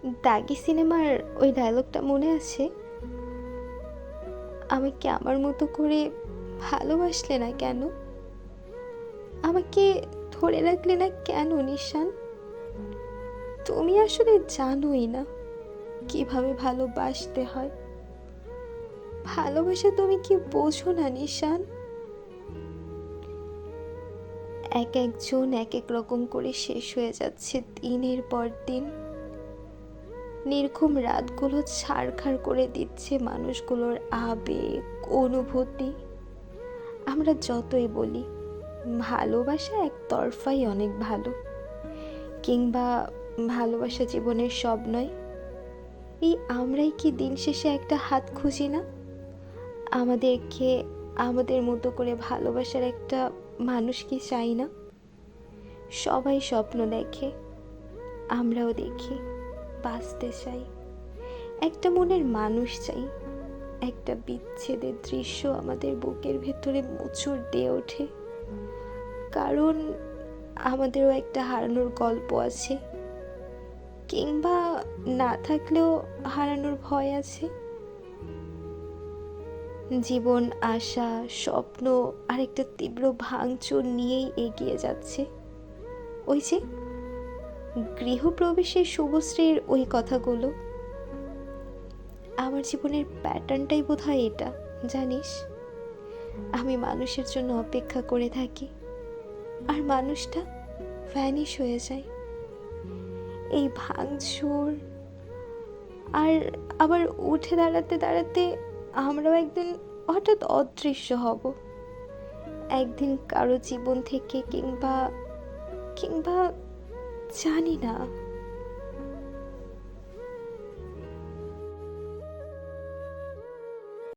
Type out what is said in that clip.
দাগি সিনেমার ওই ডায়লগটা মনে আছে? আমাকে আমার মতো করে ভালোবাসলে না কেন? আমাকে ধরে রাখলে না কেন নিশান? তুমি আসলে জানোই না কিভাবে ভালোবাসতে হয়। ভালোবাসা তুমি কি বোঝো না নিশান? এক একজন এক এক রকম করে শেষ হয়ে যাচ্ছে দিনের পর দিন। নির্ঘুম রাতগুলো ছারখার করে দিচ্ছে মানুষগুলোর আবেগ, অনুভূতি। আমরা যতই বলি ভালোবাসা একতরফাই অনেক ভালো, কিংবা ভালোবাসা জীবনের সব নয়, এই আমরাই কি দিন শেষে একটা হাত খুঁজি না? আমাদেরকে আমাদের মতো করে ভালোবাসার একটা মানুষ কি চাই না? সবাই স্বপ্ন দেখে, আমরাও দেখি। বাঁচতে চাই, একটা মনের মানুষ চাই। একটা বিচ্ছেদের দৃশ্য আমাদের বুকের ভেতরে মোচড় দিয়ে ওঠে, কারণ আমাদেরও একটা হারানোর গল্প আছে, কিংবা না থাকলেও হারানোর ভয় আছে। জীবন, আশা, স্বপ্ন আর একটা তীব্র ভাঙচুর নিয়েই এগিয়ে যাচ্ছে। ওই যে গৃহপ্রবেশের শুভশ্রীর ওই কথাগুলো, আমার জীবনের প্যাটার্নটাই বোধহয় এটা, জানিস। আমি মানুষের জন্য অপেক্ষা করে থাকি, আর মানুষটা ভ্যানিশ হয়ে যায়। এই ভাঙচুর, আর আবার উঠে দাঁড়াতে দাঁড়াতে আমরাও একদিন হঠাৎ অদৃশ্য হব। একদিন কারো জীবন থেকে, কিংবা কিংবা জানি না।